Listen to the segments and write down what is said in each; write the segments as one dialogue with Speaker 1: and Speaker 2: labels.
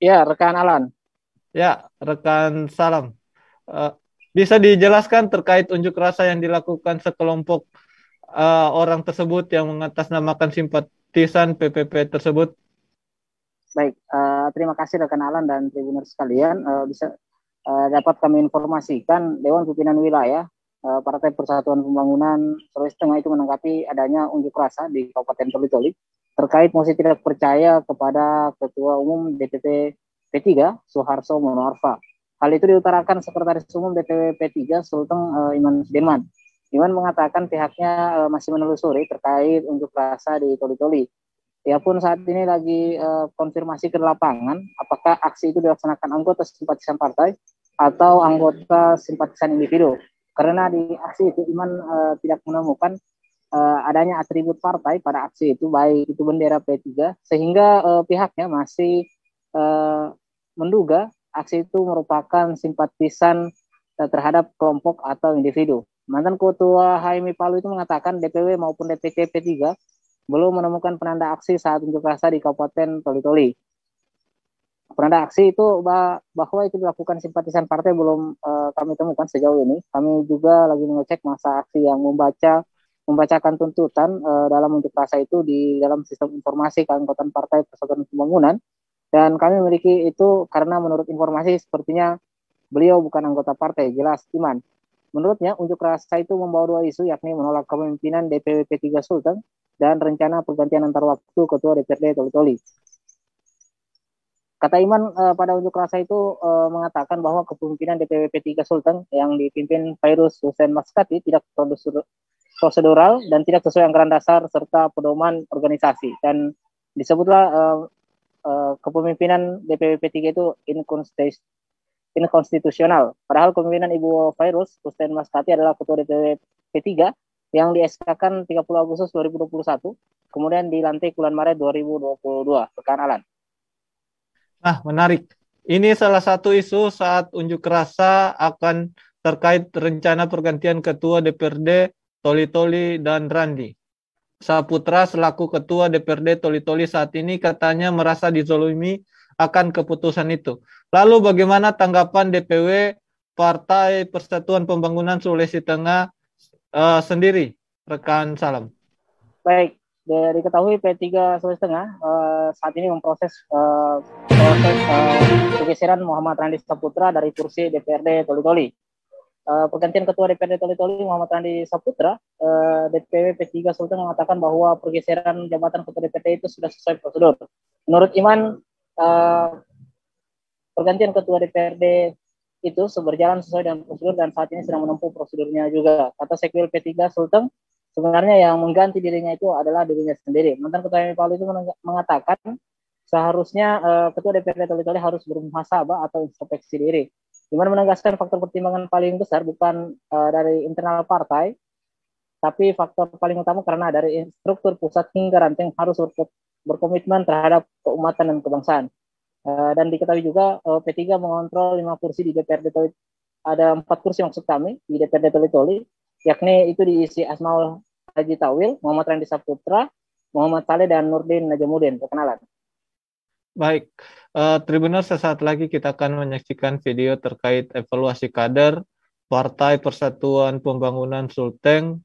Speaker 1: Ya, rekan Alan.
Speaker 2: Ya, rekan Salam. Eh, Bisa dijelaskan terkait unjuk rasa yang dilakukan sekelompok orang tersebut yang mengatasnamakan simpatisan PPP tersebut?
Speaker 1: Baik, terima kasih rekan Alan dan Tribuners sekalian. Bisa dapat kami informasikan Dewan Pimpinan Wilayah Partai Persatuan Pembangunan Sulawesi Tengah itu menanggapi adanya unjuk rasa di Kabupaten Toli-Toli terkait mosi tidak percaya kepada Ketua Umum DPP P3 Soeharto Monoarfa. Hal itu diutarakan Sekretaris Umum DPP P3 Sultan Iman Sudirman. Iman mengatakan pihaknya masih menelusuri terkait unjuk rasa di Toli-Toli. Ya pun saat ini lagi konfirmasi ke lapangan apakah aksi itu dilaksanakan anggota simpatisan partai atau anggota simpatisan individu. Karena di aksi itu Iman tidak menemukan adanya atribut partai pada aksi itu, baik itu bendera P3, sehingga pihaknya masih menduga aksi itu merupakan simpatisan terhadap kelompok atau individu. Mantan Ketua HMI Palu itu mengatakan DPW maupun DPC P3 belum menemukan penanda aksi saat unjuk rasa di Kabupaten Toli-Toli. Penanda aksi itu bahwa itu dilakukan simpatisan partai belum kami temukan sejauh ini. Kami juga lagi mengecek masa aksi yang membacakan tuntutan dalam unjuk rasa itu di dalam sistem informasi keanggotaan Partai Persatuan Pembangunan, dan kami memiliki itu karena menurut informasi sepertinya beliau bukan anggota partai, jelas Iman. Menurutnya, unjuk rasa itu membawa dua isu, yakni menolak kepemimpinan DPW P3 Sulteng dan rencana pergantian antar waktu Ketua DPRD Toli-Toli. Kata Iman pada unjuk rasa itu mengatakan bahwa kepemimpinan DPW P3 Sulteng yang dipimpin Fairuz Hussein Maskati tidak prosedural dan tidak sesuai anggaran dasar serta pedoman organisasi. Dan disebutlah kepemimpinan DPW P3 itu inkonstitusional. Padahal kepemimpinan Ibu Fairuz Hussein Maskati adalah Ketua DPW P3 yang di-SK-kan 30 Agustus 2021, kemudian dilantik bulan Maret 2022. Rekan Alan.
Speaker 2: Nah, menarik. Ini salah satu isu saat unjuk rasa akan terkait rencana pergantian Ketua DPRD Toli-Toli dan Randi Saputra selaku Ketua DPRD Toli-Toli saat ini katanya merasa dizolimi akan keputusan itu. Lalu bagaimana tanggapan DPW Partai Persatuan Pembangunan Sulawesi Tengah sendiri, rekan Salam?
Speaker 1: Baik, diketahui P3 Sulawesi Tengah saat ini memproses pergeseran Muhammad Randi Saputra dari kursi DPRD Toli-Toli. Pergantian Ketua DPRD Toli-Toli Muhammad Randi Saputra, DPW P3 Sultan mengatakan bahwa pergeseran jabatan Ketua DPRD itu sudah sesuai prosedur. Menurut Iman, pergantian Ketua DPRD itu berjalan sesuai dengan prosedur dan saat ini sedang menempuh prosedurnya juga. Kata Sekwil P3 Sultan, sebenarnya yang mengganti dirinya itu adalah dirinya sendiri. Mantan Ketua MI Palu itu mengatakan seharusnya Ketua DPRD Toli-Toli harus bermuhasabah atau introspeksi diri. Iman menegaskan faktor pertimbangan paling besar bukan dari internal partai, tapi faktor paling utama karena dari struktur pusat hingga ranting harus berkomitmen terhadap keumatan dan kebangsaan. Dan diketahui juga P3 mengontrol 5 kursi di DPRD Toli. Ada 4 kursi maksud kami di DPRD Toli-Toli, yakni itu diisi Asmaul Haji Tawil, Muhammad Randi Saputra, Muhammad Saleh, dan Nurdin Najamuddin. Perkenalan.
Speaker 2: Baik, Tribuners, sesaat lagi kita akan menyaksikan video terkait evaluasi kader Partai Persatuan Pembangunan Sulteng,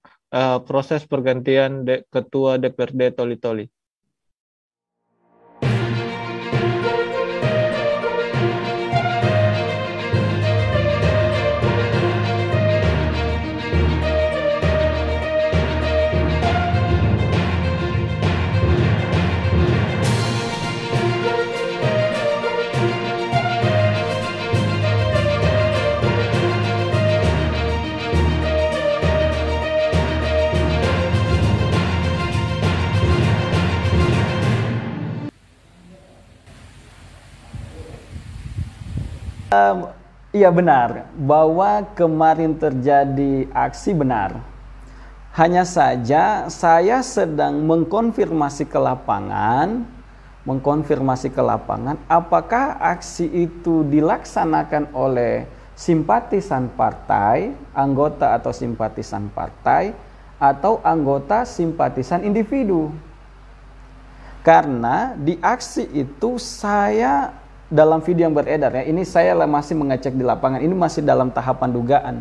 Speaker 2: proses pergantian Ketua DPRD Toli-Toli.
Speaker 3: Iya benar, bahwa kemarin terjadi aksi benar. Hanya saja saya sedang mengkonfirmasi ke lapangan, apakah aksi itu dilaksanakan oleh simpatisan partai, anggota atau simpatisan partai, atau anggota simpatisan individu. Karena di aksi itu saya dalam video yang beredar ya, ini saya masih mengecek di lapangan, ini masih dalam tahapan dugaan.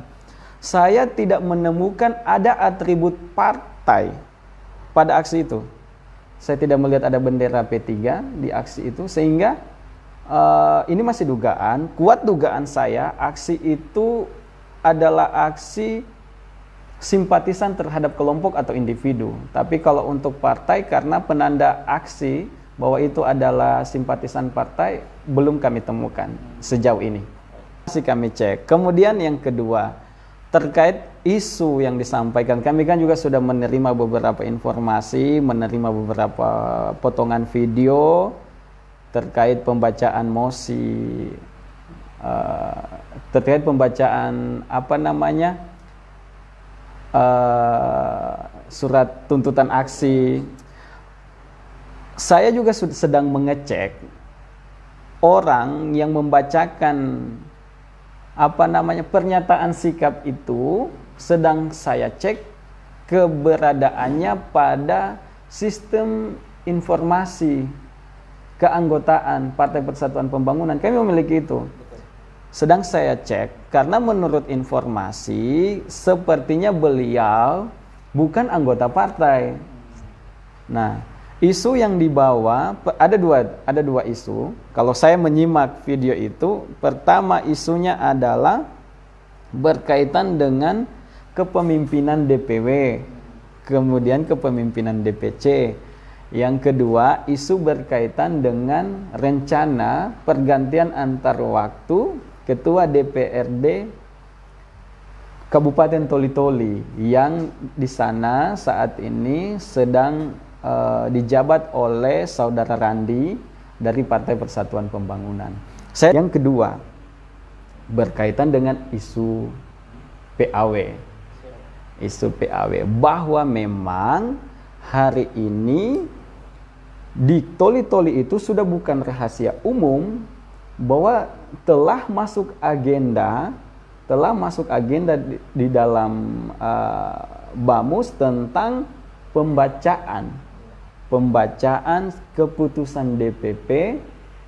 Speaker 3: Saya tidak menemukan ada atribut partai pada aksi itu. Saya tidak melihat ada bendera P3 di aksi itu, sehingga ini masih dugaan. Kuat dugaan saya, aksi itu adalah aksi simpatisan terhadap kelompok atau individu. Tapi kalau untuk partai, karena penanda aksi bahwa itu adalah simpatisan partai, belum kami temukan sejauh ini. Masih kami cek. Kemudian yang kedua, terkait isu yang disampaikan, kami kan juga sudah menerima beberapa informasi, menerima beberapa potongan video terkait pembacaan mosi, terkait pembacaan surat tuntutan aksi. Saya juga sedang mengecek orang yang membacakan pernyataan sikap itu, sedang saya cek keberadaannya pada sistem informasi keanggotaan Partai Persatuan Pembangunan. Kami memiliki itu. Sedang saya cek karena menurut informasi sepertinya beliau bukan anggota partai. Nah, isu yang dibawa ada dua isu. Kalau saya menyimak video itu, pertama isunya adalah berkaitan dengan kepemimpinan DPW, kemudian kepemimpinan DPC. Yang kedua, isu berkaitan dengan rencana pergantian antar waktu Ketua DPRD Kabupaten Toli-Toli yang di sana saat ini sedang dijabat oleh saudara Randi dari Partai Persatuan Pembangunan. Yang kedua, berkaitan dengan isu PAW. Isu PAW bahwa memang hari ini di Toli-Toli itu sudah bukan rahasia umum bahwa telah masuk agenda di dalam BAMUS tentang pembacaan keputusan DPP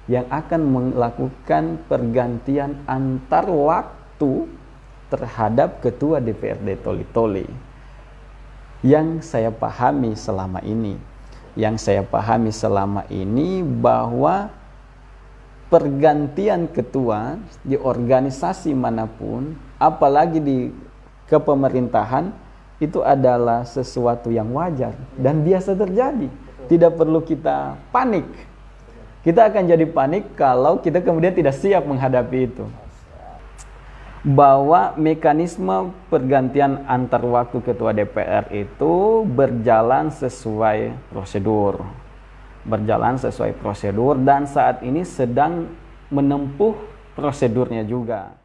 Speaker 3: yang akan melakukan pergantian antar waktu terhadap Ketua DPRD Toli-Toli. Yang saya pahami selama ini bahwa pergantian ketua di organisasi manapun, apalagi di kepemerintahan, itu adalah sesuatu yang wajar dan biasa terjadi. Tidak perlu kita panik. Kita akan jadi panik kalau kita kemudian tidak siap menghadapi itu. Bahwa mekanisme pergantian antar waktu ketua DPR itu berjalan sesuai prosedur dan saat ini sedang menempuh prosedurnya juga.